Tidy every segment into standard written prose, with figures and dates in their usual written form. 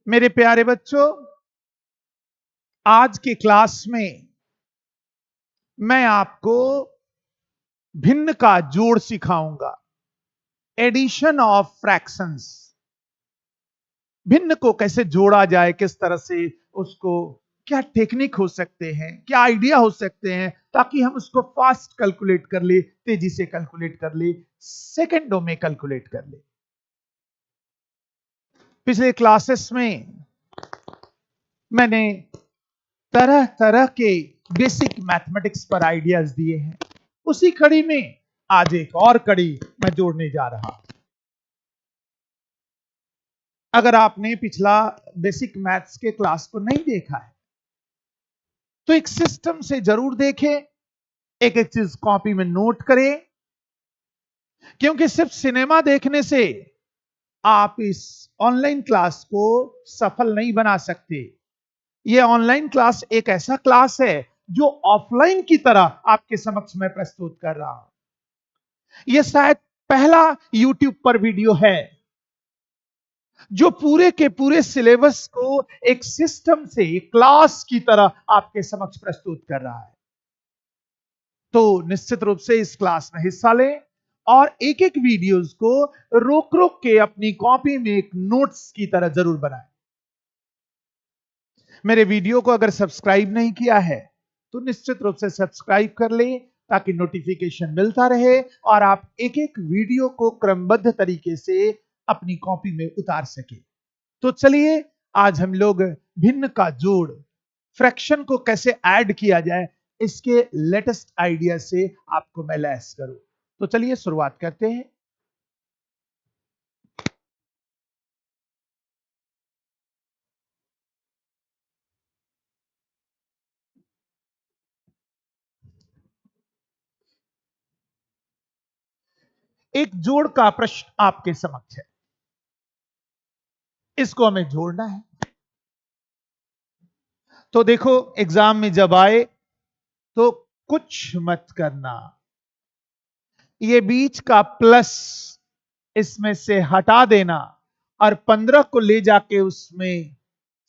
मेरे प्यारे बच्चों, आज की क्लास में मैं आपको भिन्न का जोड़ सिखाऊंगा। Addition of fractions. भिन्न को कैसे जोड़ा जाए, किस तरह से उसको, क्या टेक्निक हो सकते हैं, क्या आइडिया हो सकते हैं, ताकि हम उसको फास्ट कैलकुलेट कर ले, तेजी से कैलकुलेट कर ले, सेकंडों में कैलकुलेट कर ले। पिछले क्लासेस में मैंने तरह तरह के बेसिक मैथमेटिक्स पर आइडियाज दिए हैं। उसी कड़ी में आज एक और कड़ी मैं जोड़ने जा रहा हूं। अगर आपने पिछला बेसिक मैथ्स के क्लास को नहीं देखा है तो एक सिस्टम से जरूर देखें, एक एक चीज कॉपी में नोट करें, क्योंकि सिर्फ सिनेमा देखने से आप इस ऑनलाइन क्लास को सफल नहीं बना सकते। यह ऑनलाइन क्लास एक ऐसा क्लास है जो ऑफलाइन की तरह आपके समक्ष मैं प्रस्तुत कर रहा हूं। यह शायद पहला यूट्यूब पर वीडियो है जो पूरे के पूरे सिलेबस को एक सिस्टम से, एक क्लास की तरह आपके समक्ष प्रस्तुत कर रहा है। तो निश्चित रूप से इस क्लास में हिस्सा लें और एक एक वीडियोस को रोक रोक के अपनी कॉपी में एक नोट्स की तरह जरूर बनाएं। मेरे वीडियो को अगर सब्सक्राइब नहीं किया है तो निश्चित रूप से सब्सक्राइब कर लें, ताकि नोटिफिकेशन मिलता रहे और आप एक एक वीडियो को क्रमबद्ध तरीके से अपनी कॉपी में उतार सके। तो चलिए, आज हम लोग भिन्न का जोड़, फ्रैक्शन को कैसे ऐड किया जाए, इसके लेटेस्ट आइडिया से आपको मैं लैस करूं। तो चलिए शुरुआत करते हैं। एक जोड़ का प्रश्न आपके समक्ष है, इसको हमें जोड़ना है। तो देखो, एग्जाम में जब आए तो कुछ मत करना, ये बीच का प्लस इसमें से हटा देना और 15 को ले जाके उसमें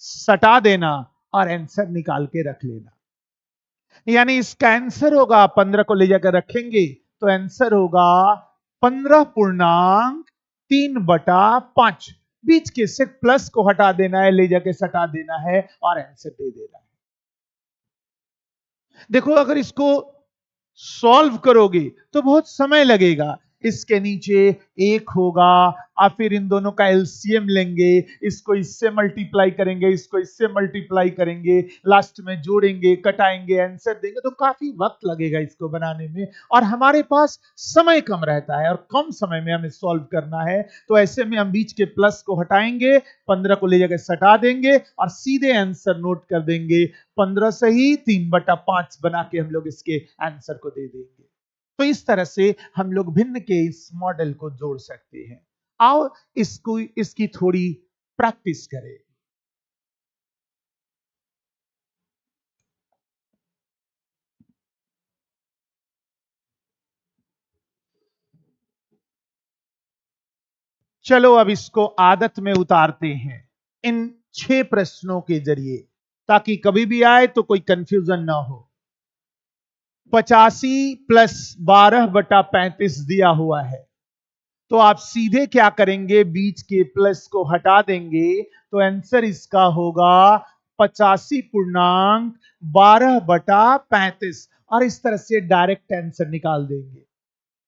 सटा देना और आंसर निकाल के रख लेना। यानी इसका आंसर होगा, 15 को ले जाकर रखेंगे तो आंसर होगा 15.3/5। बीच के सिर्फ प्लस को हटा देना है, ले जाके सटा देना है और आंसर दे देना है। देखो, अगर इसको सॉल्व करोगे तो बहुत समय लगेगा। इसके नीचे एक होगा और फिर इन दोनों का एलसीएम लेंगे, इसको इससे मल्टीप्लाई करेंगे, इसको इससे मल्टीप्लाई करेंगे, लास्ट में जोड़ेंगे, कटाएंगे, आंसर देंगे, तो काफी वक्त लगेगा इसको बनाने में और हमारे पास समय कम रहता है और कम समय में हमें सॉल्व करना है। तो ऐसे में हम बीच के प्लस को हटाएंगे, 15 को ले जाकर सटा देंगे और सीधे आंसर नोट कर देंगे। 15 सही 3/5 बना के हम लोग इसके आंसर को दे देंगे। तो इस तरह से हम लोग भिन्न के इस मॉडल को जोड़ सकते हैं। आओ इसकी थोड़ी प्रैक्टिस करें। चलो अब इसको आदत में उतारते हैं इन 6 प्रश्नों के जरिए, ताकि कभी भी आए तो कोई कंफ्यूजन ना हो। 85 + 12/35 दिया हुआ है, तो आप सीधे क्या करेंगे, बीच के प्लस को हटा देंगे तो आंसर इसका होगा 85.12/35 और इस तरह से डायरेक्ट आंसर निकाल देंगे।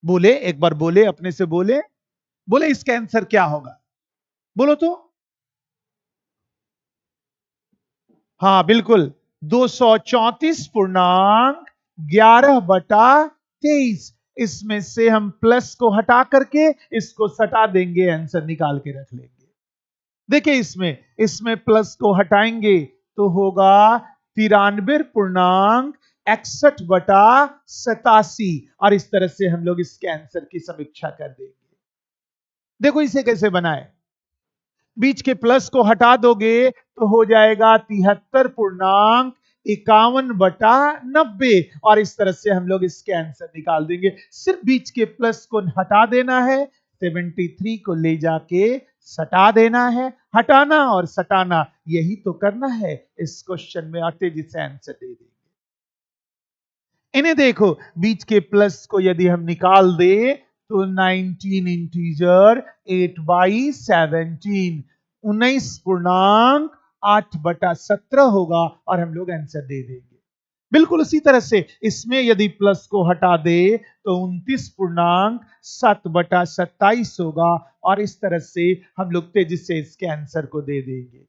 बोले, एक बार बोले, अपने से बोले, बोले इसका आंसर क्या होगा, बोलो तो। हाँ बिल्कुल, 234.11/23। इसमें से हम प्लस को हटा करके इसको सटा देंगे, आंसर निकाल के रख लेंगे। देखिए, इसमें इसमें प्लस को हटाएंगे तो होगा 93.61/87 और इस तरह से हम लोग इसके आंसर की समीक्षा कर देंगे। देखो इसे कैसे बनाए, बीच के प्लस को हटा दोगे तो हो जाएगा 73.51/90 और इस तरह से हम लोग इसके आंसर निकाल देंगे। सिर्फ बीच के प्लस को हटा देना है, 73 को ले जाके सटा देना है, हटाना और सटाना, यही तो करना है इस क्वेश्चन में, और तेजी से आंसर दे देंगे। इन्हें देखो, बीच के प्लस को यदि हम निकाल दे तो 19 इंटीजर 8/17, 19.8/17 होगा और हम लोग आंसर दे देंगे। बिल्कुल उसी तरह से इसमें यदि प्लस को हटा दे तो 29.7/27 होगा और इस तरह से हम लोग तेजी से इसके आंसर को दे देंगे।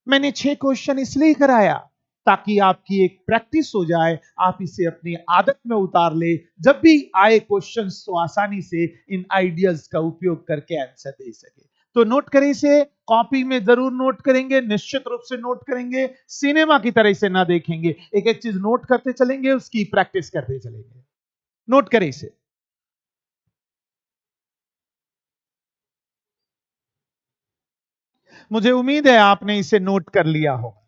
मैंने 6 क्वेश्चन इसलिए कराया ताकि आपकी एक प्रैक्टिस हो जाए, आप इसे अपनी आदत में उतार ले, जब भी आए क्वेश्चन तो आसानी से इन आइडियाज का उपयोग करके आंसर दे सके। तो नोट करें, इसे कॉपी में जरूर नोट करेंगे, निश्चित रूप से नोट करेंगे, सिनेमा की तरह से ना देखेंगे, एक एक चीज नोट करते चलेंगे, उसकी प्रैक्टिस करते चलेंगे। नोट करें इसे। मुझे उम्मीद है आपने इसे नोट कर लिया होगा।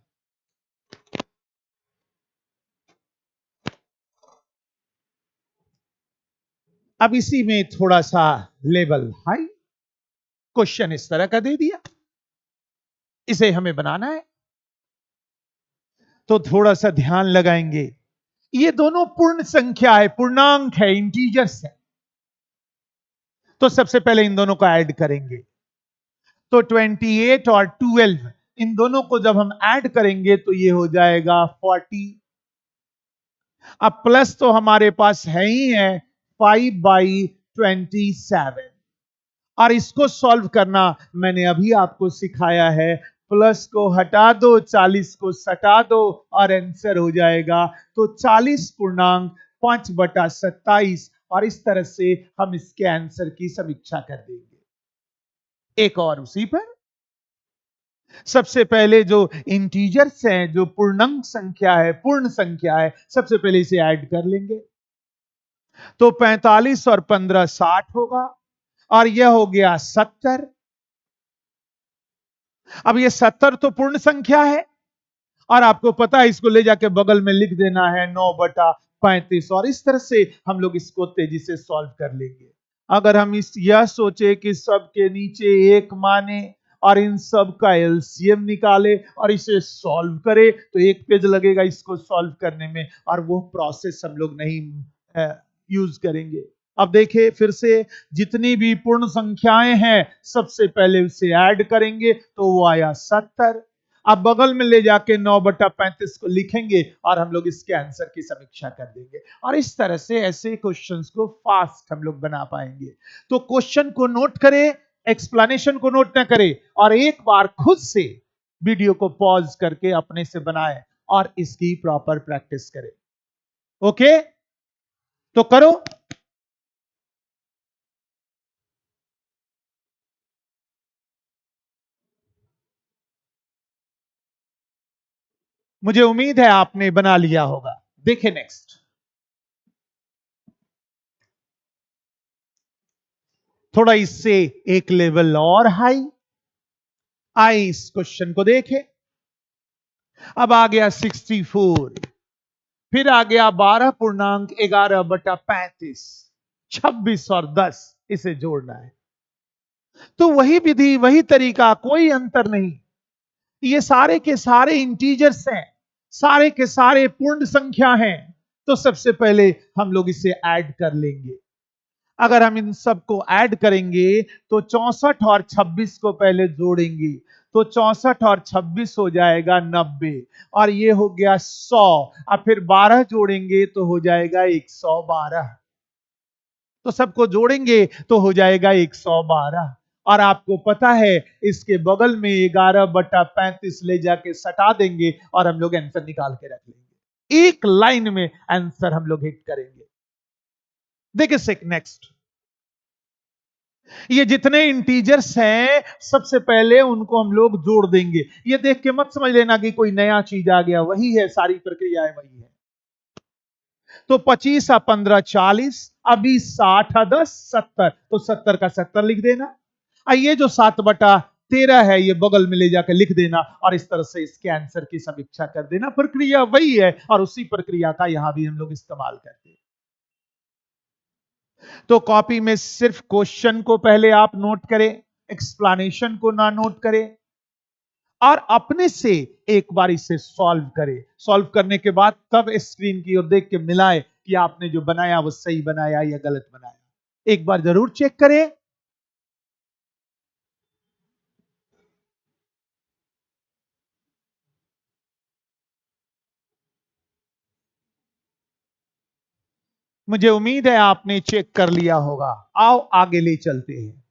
अब इसी में थोड़ा सा लेवल हाई क्वेश्चन इस तरह का दे दिया, इसे हमें बनाना है, तो थोड़ा सा ध्यान लगाएंगे। ये दोनों पूर्ण संख्या है, पूर्णांक है, इंटीजर्स है। तो सबसे पहले इन दोनों को ऐड करेंगे, तो 28 और 12 इन दोनों को जब हम ऐड करेंगे तो ये हो जाएगा 40। अब प्लस तो हमारे पास है ही है 5/27, और इसको सॉल्व करना मैंने अभी आपको सिखाया है। प्लस को हटा दो, 40 को सटा दो और आंसर हो जाएगा तो 40.5/27, और इस तरह से हम इसके आंसर की समीक्षा कर देंगे। एक और उसी पर सबसे पहले जो इंटीजर्स हैं, जो पूर्णांक संख्या है, पूर्ण संख्या है, सबसे पहले इसे ऐड कर लेंगे, तो 45 और 15 60 होगा और यह हो गया 70। अब ये 70 तो पूर्ण संख्या है और आपको पता है इसको ले जाके बगल में लिख देना है 9/35, और इस तरह से हम लोग इसको तेजी से सॉल्व कर लेंगे। अगर हम इस यह सोचे कि सब के नीचे एक माने और इन सब का एलसीएम निकाले और इसे सॉल्व करे तो एक पेज लगेगा इसको सॉल्व करने में, और वो प्रोसेस हम लोग नहीं यूज करेंगे। अब देखिए फिर से, जितनी भी पूर्ण संख्याएं हैं सबसे पहले उसे ऐड करेंगे तो वो आया 70। अब बगल में ले जाके 9/35 को लिखेंगे और हम लोग इसके आंसर की समीक्षा कर देंगे, और इस तरह से ऐसे क्वेश्चंस को फास्ट हम लोग बना पाएंगे। तो क्वेश्चन को नोट करें, एक्सप्लेनेशन को नोट ना करें, और एक बार खुद से वीडियो को पॉज करके अपने से बनाएं और इसकी प्रॉपर प्रैक्टिस करें। ओके, तो करो। मुझे उम्मीद है आपने बना लिया होगा। देखिए नेक्स्ट, थोड़ा इससे एक लेवल और हाई आए, इस क्वेश्चन को देखें। अब आ गया 64, फिर आ गया 12.11/35, 26 और 10, इसे जोड़ना है। तो वही विधि, वही तरीका, कोई अंतर नहीं। ये सारे के सारे इंटीजर्स हैं, सारे के सारे पूर्ण संख्या हैं। तो सबसे पहले हम लोग इसे ऐड कर लेंगे। अगर हम इन सबको ऐड करेंगे तो 64 और 26 को पहले जोड़ेंगे तो 64 और 26 हो जाएगा 90, और ये हो गया 100। अब फिर 12 जोड़ेंगे तो हो जाएगा 112, तो सबको जोड़ेंगे तो हो जाएगा 112। और आपको पता है इसके बगल में 11/35 ले जाके सटा देंगे और हम लोग आंसर निकाल के रख लेंगे। एक लाइन में आंसर हम लोग हिट करेंगे। देखिए नेक्स्ट, ये जितने इंटीजर्स हैं सबसे पहले उनको हम लोग जोड़ देंगे। ये देख के मत समझ लेना कि कोई नया चीज आ गया, वही है, सारी प्रक्रियाएं वही है। तो 25 और 15 40, अभी 60 और 10 70, तो 70 का 70 लिख देना। ये जो 7/13 है ये बगल में ले जाकर लिख देना, और इस तरह से इसके आंसर की समीक्षा कर देना। प्रक्रिया वही है और उसी प्रक्रिया का यहां भी हम लोग इस्तेमाल करते हैं। तो कॉपी में सिर्फ क्वेश्चन को पहले आप नोट करें, एक्सप्लेनेशन को ना नोट करें और अपने से एक बार इसे सॉल्व करें। सॉल्व करने के बाद तब स्क्रीन की ओर देख के मिलाए कि आपने जो बनाया वो सही बनाया या गलत बनाया। एक बार जरूर चेक करें। मुझे उम्मीद है आपने चेक कर लिया होगा। आओ आगे ले चलते हैं।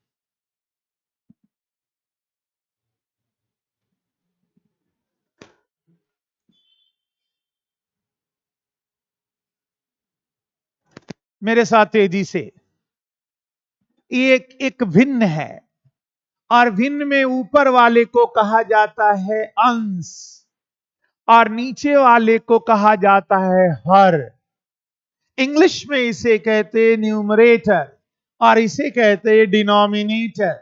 मेरे साथ तेजी से। एक एक भिन्न है और भिन्न में ऊपर वाले को कहा जाता है अंश और नीचे वाले को कहा जाता है हर। इंग्लिश में इसे कहते हैं न्यूमरेटर और इसे कहते हैं डिनोमिनेटर।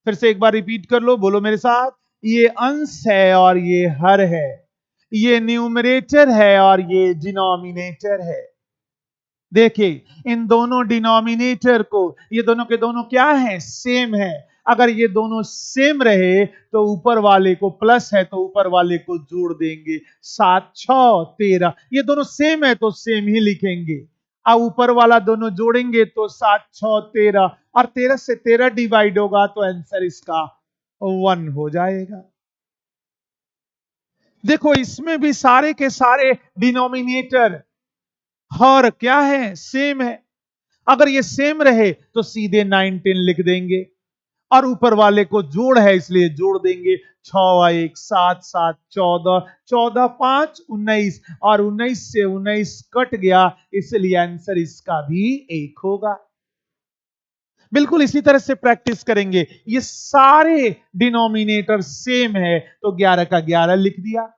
फिर से एक बार रिपीट कर लो, बोलो मेरे साथ। ये अंश है और ये हर है, ये न्यूमरेटर है और ये डिनोमिनेटर है। देखिए इन दोनों डिनोमिनेटर को, ये दोनों के दोनों क्या है, सेम है। अगर ये दोनों सेम रहे तो ऊपर वाले को प्लस है तो ऊपर वाले को जोड़ देंगे। 7 6 13, ये दोनों सेम है तो सेम ही लिखेंगे। अब ऊपर वाला दोनों जोड़ेंगे तो 7 6 13 और 13 से 13 डिवाइड होगा तो आंसर इसका 1 हो जाएगा। देखो इसमें भी सारे के सारे डिनोमिनेटर हर क्या है, सेम है। अगर ये सेम रहे तो सीधे 19 लिख देंगे और ऊपर वाले को जोड़ है इसलिए जोड़ देंगे। 6 1 7 7 14 14 5 19 और 19 से 19 कट गया, इसलिए आंसर इसका भी 1 होगा। बिल्कुल इसी तरह से प्रैक्टिस करेंगे। ये सारे डिनोमिनेटर सेम है तो 11 का 11 लिख दिया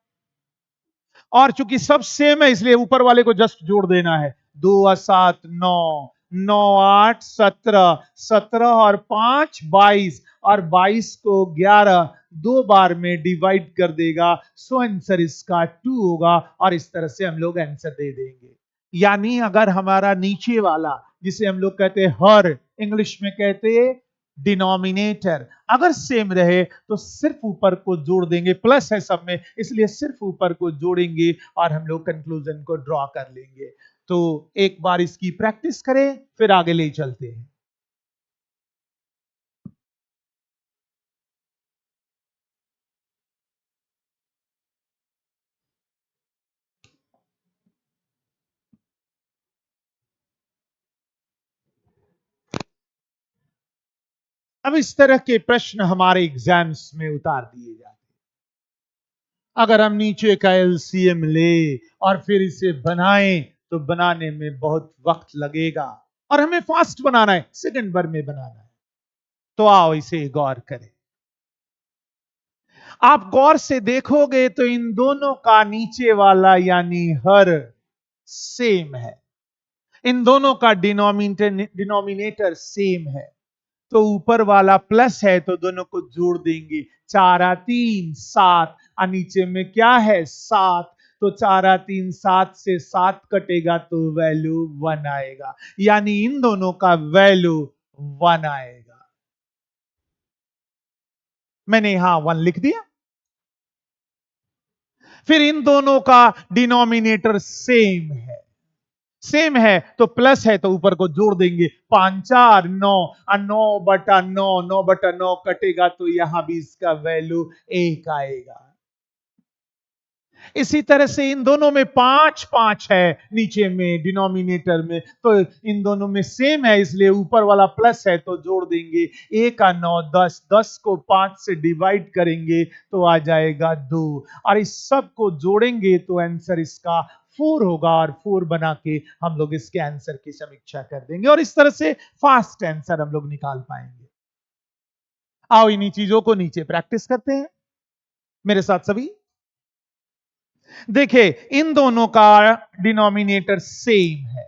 और चूंकि सब सेम है इसलिए ऊपर वाले को जस्ट जोड़ देना है। 2 और 7 9, 9 8 17, 17 और 5 22 और 22 को 11 दो बार में डिवाइड कर देगा, सो आंसर इसका 2 होगा और इस तरह से हम लोग आंसर दे देंगे। यानी अगर हमारा नीचे वाला, जिसे हम लोग कहते हैं हर, इंग्लिश में कहते हैं डिनोमिनेटर, अगर सेम रहे तो सिर्फ ऊपर को जोड़ देंगे। प्लस है सब में इसलिए सिर्फ ऊपर को जोड़ेंगे और हम लोग कंक्लूजन को ड्रॉ कर लेंगे। तो एक बार इसकी प्रैक्टिस करें फिर आगे ले चलते हैं। अब इस तरह के प्रश्न हमारे एग्जाम्स में उतार दिए जाते हैं। अगर हम नीचे का एलसीएम ले और फिर इसे बनाएं तो बनाने में बहुत वक्त लगेगा और हमें फास्ट बनाना है, सेकंड भर में बनाना है। तो आओ इसे गौर करें। आप गौर से देखोगे तो इन दोनों का नीचे वाला यानी हर सेम है, इन दोनों का डिनोमिनेटर सेम है। तो ऊपर वाला प्लस है तो दोनों को जोड़ देंगे। 4 3 7 और नीचे में क्या है 7, तो 4 3 7 से 7 कटेगा तो वैल्यू 1 आएगा, यानी इन दोनों का वैल्यू 1 आएगा। मैंने यहां 1 लिख दिया। फिर इन दोनों का डिनोमिनेटर सेम है, सेम है तो प्लस है तो ऊपर को जोड़ देंगे। 5 4 9 और 9 बटा 9, 9 बटा 9 कटेगा तो यहां भी इसका वैल्यू 1 आएगा। इसी तरह से इन दोनों में 5 5 है नीचे में डिनोमिनेटर में, तो इन दोनों में सेम है इसलिए ऊपर वाला प्लस है तो जोड़ देंगे। 1 का 9 10, 10 को 5 से डिवाइड करेंगे तो आ जाएगा 2 और इस सब को जोड़ेंगे तो आंसर इसका 4 होगा और 4 बना के हम लोग इसके आंसर की समीक्षा कर देंगे और इस तरह से फास्ट आंसर हम लोग निकाल पाएंगे। आओ इन्हीं चीजों को नीचे प्रैक्टिस करते हैं मेरे साथ सभी। देखिए इन दोनों का डिनोमिनेटर सेम है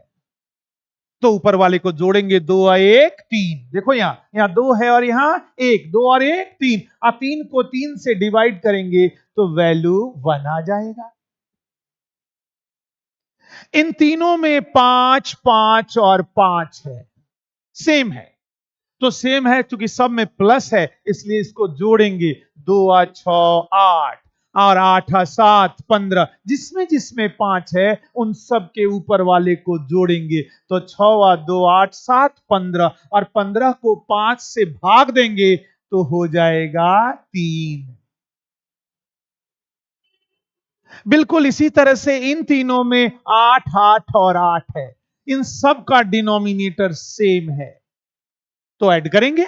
तो ऊपर वाले को जोड़ेंगे। 2 और 1 3, देखो यहां 2 है और यहां 1, 2 और 1 3, अब 3 को 3 से डिवाइड करेंगे तो वैल्यू 1 आ जाएगा। इन तीनों में 5 5 और 5 है, सेम है तो सेम है, क्योंकि सब में प्लस है इसलिए इसको जोड़ेंगे। 2 6 8 और 8 7 15, जिसमें जिसमें 5 है उन सब के ऊपर वाले को जोड़ेंगे। तो 6 2 8 7 15 और 15 को 5 से भाग देंगे तो हो जाएगा 3। बिल्कुल इसी तरह से इन तीनों में 8 8 और 8 है, इन सब का डिनोमिनेटर सेम है, तो ऐड करेंगे।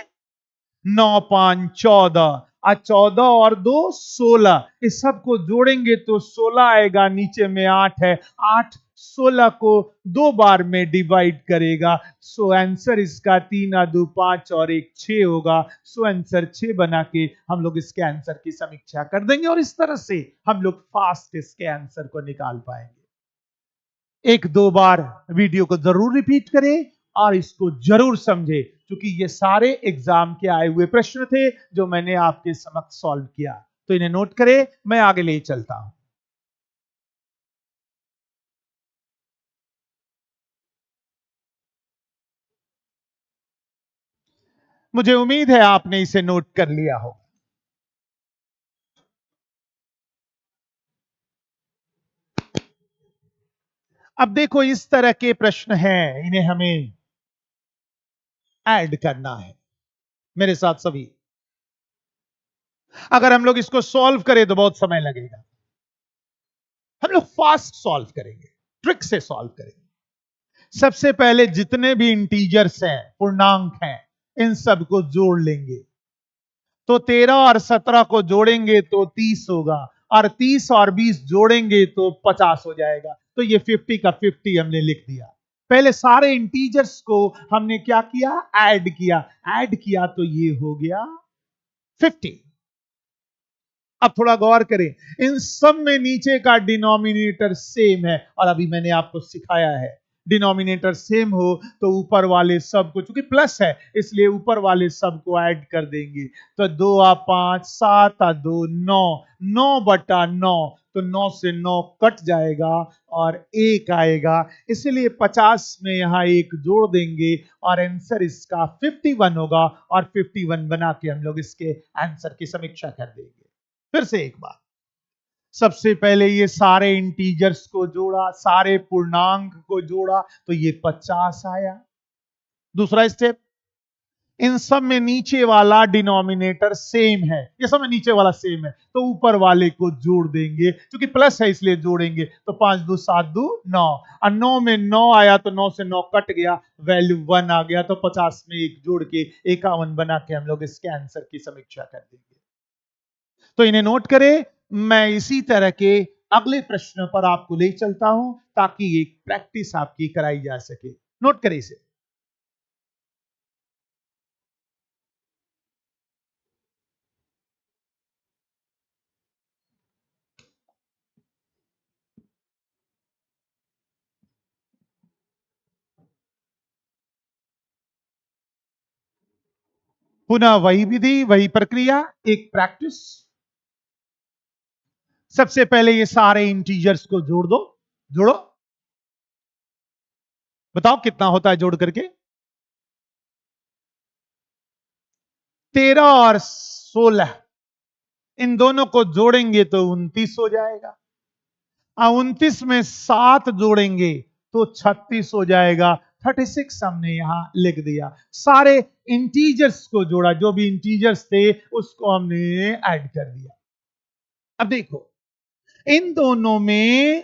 9 5 14, आज 14 और 2 16, इस सब को जोड़ेंगे तो 16 आएगा, नीचे में 8 है, 8 16 को 2 बार में डिवाइड करेगा। सो आंसर इसका 3 2 5 और 1 6 होगा। सो आंसर 6 बना के हम लोग इसके आंसर की समीक्षा कर देंगे और इस तरह से हम लोग फास्ट इसके आंसर को निकाल पाएंगे। एक दो बार वीडियो को जरूर रिपीट करें और इसको जरूर समझे, क्योंकि ये सारे एग्जाम के आए हुए प्रश्न थे जो मैंने आपके समक्ष सॉल्व किया। तो इन्हें नोट करें, मैं आगे ले चलता हूं। मुझे उम्मीद है आपने इसे नोट कर लिया हो। अब देखो, इस तरह के प्रश्न हैं, इन्हें हमें ऐड करना है मेरे साथ सभी। अगर हम लोग इसको सॉल्व करें तो बहुत समय लगेगा, हम लोग फास्ट सॉल्व करेंगे, ट्रिक से सॉल्व करेंगे। सबसे पहले जितने भी इंटीजर्स हैं, पूर्णांक हैं, इन सबको जोड़ लेंगे। तो 13 और 17 को जोड़ेंगे तो 30 होगा, और 30 और 20 जोड़ेंगे तो 50 हो जाएगा। तो ये 50 का 50 हमने लिख दिया। पहले सारे इंटीजर्स को हमने क्या किया, ऐड किया। ऐड किया तो ये हो गया 50। अब थोड़ा गौर करें, इन सब में नीचे का डिनोमिनेटर सेम है, और अभी मैंने आपको सिखाया है डिनोमिनेटर सेम हो तो ऊपर वाले सब को, चूंकि प्लस है इसलिए ऊपर वाले सब को ऐड कर देंगे। तो 2 5 7 2 9, 9/9, तो 9 से 9 कट जाएगा और 1 आएगा, इसलिए 50 में यहां 1 जोड़ देंगे और आंसर इसका 51 होगा। और 51 बना के हम लोग इसके आंसर की समीक्षा कर देंगे। फिर से एक बार, सबसे पहले ये सारे इंटीजर्स को जोड़ा, सारे पूर्णांक को जोड़ा तो ये 50 आया। दूसरा स्टेप, इन सब में नीचे वाला डिनोमिनेटर सेम है, ये सब में नीचे वाला सेम है तो ऊपर वाले को जोड़ देंगे, क्योंकि प्लस है इसलिए जोड़ेंगे। तो 5 2 7 2 9, और 9 में 9 आया तो 9 से 9 कट गया, वैल्यू 1 आ गया। तो 50 में 1 जोड़ के 51 बना के हम लोग इसके आंसर की समीक्षा कर देंगे। तो इन्हें नोट करें, मैं इसी तरह के अगले प्रश्न पर आपको ले चलता हूं ताकि एक प्रैक्टिस आपकी कराई जा सके। नोट करें इसे। पुनः वही विधि, वही प्रक्रिया, एक प्रैक्टिस। सबसे पहले ये सारे इंटीजर्स को जोड़ दो, जोड़ो, बताओ कितना होता है जोड़ करके। 13 और 16, इन दोनों को जोड़ेंगे तो 29 हो जाएगा। 29 में 7 जोड़ेंगे तो 36 हो जाएगा। 36 हमने यहां लिख दिया। सारे इंटीजर्स को जोड़ा, जो भी इंटीजर्स थे उसको हमने ऐड कर दिया। अब देखो, इन दोनों में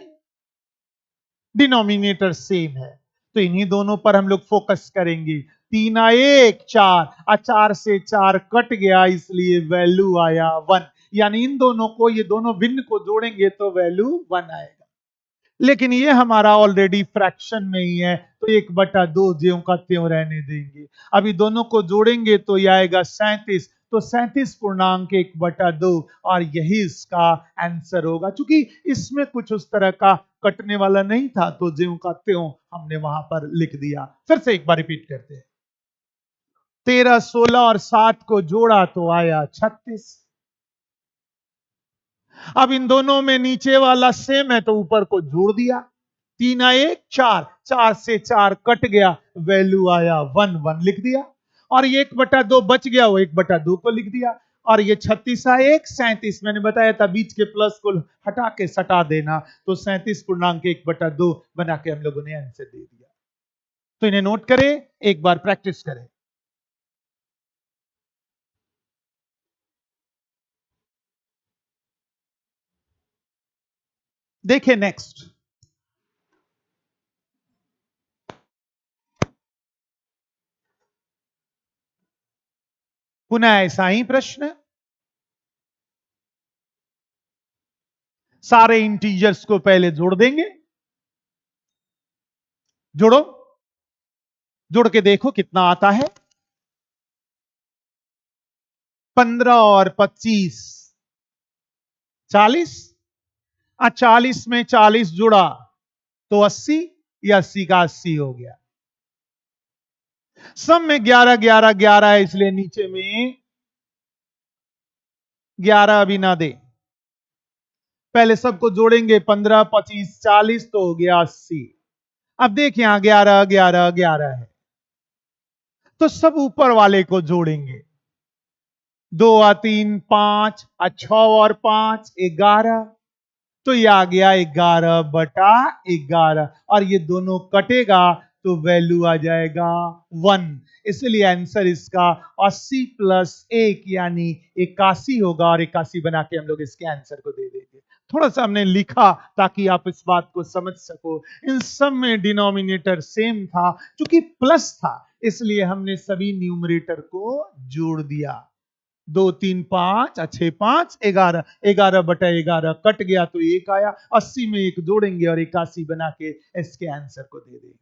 डिनोमिनेटर सेम है तो इन्हीं दोनों पर हम लोग फोकस करेंगे। 3 1 4, 4 से 4 कट गया इसलिए वैल्यू आया 1, यानी इन दोनों को, ये दोनों भिन्न को जोड़ेंगे तो वैल्यू 1 आएगा। लेकिन ये हमारा ऑलरेडी फ्रैक्शन में ही है तो 1/2 ज्यों का त्यों रहने देंगे। अभी दोनों को जोड़ेंगे तो यह आएगा 37, तो 37 पूर्णांक 1/2, और यही इसका आंसर होगा। क्योंकि इसमें कुछ उस तरह का कटने वाला नहीं था तो ज्यों का त्यों हमने वहां पर लिख दिया। फिर से एक बार रिपीट करते हैं। 13 16 और 7 को जोड़ा तो आया 36। अब इन दोनों में नीचे वाला सेम है तो ऊपर को जोड़ दिया। 3 1 4, 4 से 4 कट गया, वैल्यू आया 1 1 लिख दिया। और ये 1/2 बच गया, वो 1/2 को लिख दिया। और ये 36 1 37, मैंने बताया था बीच के प्लस को हटा के सटा देना, तो 37.1/2 बना के हम लोगों ने आंसर दे दिया। तो इन्हें नोट करें, एक बार प्रैक्टिस करें। देखिए नेक्स्ट, पुनः ऐसा ही प्रश्न, सारे इंटीजर्स को पहले जोड़ देंगे। जोड़ो, जोड़ के देखो कितना आता है। 15 और 25 40। 40 में 40 जुड़ा तो 80, या 80 का 80 हो गया। सब में 11 11 11 है, इसलिए नीचे में 11 अभी ना दे, पहले सबको जोड़ेंगे। 15 25 40 तो हो गया 80। अब देखिए यहां 11 11 11 है, तो सब ऊपर वाले को जोड़ेंगे। 2 और 3 5, 6 और 5 11, तो ये आ गया 11/11, और ये दोनों कटेगा तो वैल्यू आ जाएगा 1। इसलिए आंसर इसका 80 + 1 यानी 81 होगा, और 81 बना के हम लोग इसके आंसर को दे देंगे। थोड़ा सा हमने लिखा ताकि आप इस बात को समझ सको। इन सब में डिनोमिनेटर सेम था, क्योंकि प्लस था, इसलिए हमने सभी न्यूमरेटर को जोड़ दिया। 2 3 5 6 5 11, 11/11 कट गया तो 1 आया। 80 में 1 जोड़ेंगे और 81 बना के इसके आंसर को दे देंगे।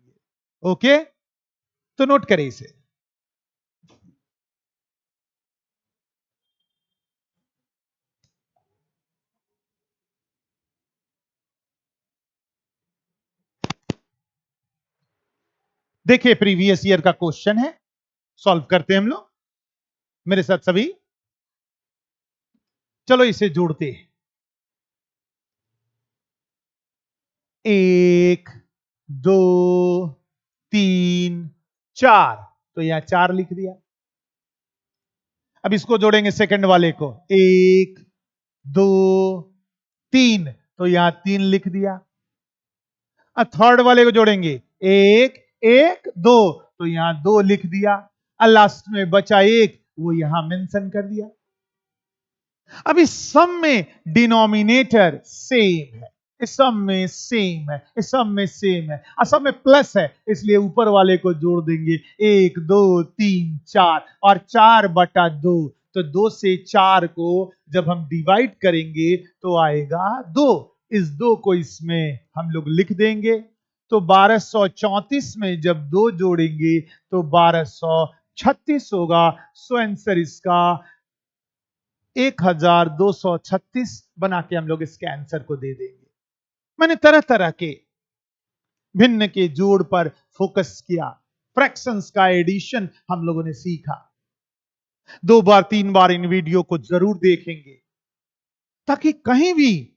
ओके, तो नोट करें इसे। देखिए प्रीवियस ईयर का क्वेश्चन है, सॉल्व करते हैं हम लोग मेरे साथ सभी। चलो इसे जोड़ते हैं। 1 2 3 4, तो यहां 4 लिख दिया। अब इसको जोड़ेंगे सेकंड वाले को, 1 2 3, तो यहां 3 लिख दिया। अब थर्ड वाले को जोड़ेंगे, 1 1 2, तो यहां 2 लिख दिया। और लास्ट में बचा 1, वो यहां मेंशन कर दिया। अब इस सम में डिनोमिनेटर सेम है, इस सम में सेम है, इस सम में सेम है, और सब में प्लस है, इसलिए ऊपर वाले को जोड़ देंगे। 1 2 3 4, और 4/2, तो 2 से 4 को जब हम डिवाइड करेंगे तो आएगा 2। इस 2 को इसमें हम लोग लिख देंगे। तो 1234 में जब 2 जोड़ेंगे तो 1236 होगा। सो आंसर इसका 1236 बना के हम लोग इसके आंसर को दे देंगे। मैंने तरह तरह के भिन्न के जोड़ पर फोकस किया, फ्रैक्शंस का एडिशन हम लोगों ने सीखा। 2 बार 3 बार इन वीडियो को जरूर देखेंगे, ताकि कहीं भी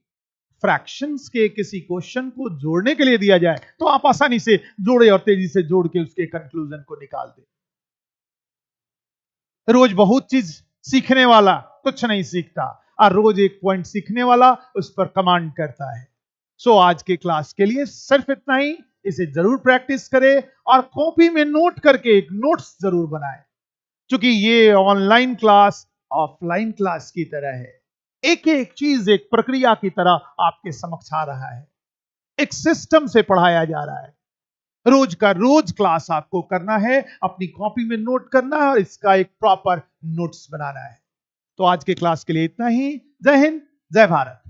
फ्रैक्शंस के किसी क्वेश्चन को जोड़ने के लिए दिया जाए तो आप आसानी से जोड़े और तेजी से जोड़ के उसके कंक्लूजन को निकाल दें। रोज बहुत चीज सीखने वाला कुछ नहीं सीखता, और रोज एक पॉइंट सीखने वाला उस पर कमांड करता है। सो आज के क्लास के लिए सिर्फ इतना ही। इसे जरूर प्रैक्टिस करें और कॉपी में नोट करके एक नोट्स जरूर बनाएं, क्योंकि ये ऑनलाइन क्लास ऑफलाइन क्लास की तरह है। एक एक चीज एक प्रक्रिया की तरह आपके समक्ष आ रहा है, एक सिस्टम से पढ़ाया जा रहा है। रोज का रोज क्लास आपको करना है, अपनी कॉपी में नोट करना है और इसका एक प्रॉपर नोट्स बनाना है। तो आज के क्लास के लिए इतना ही। जय हिंद, जय भारत।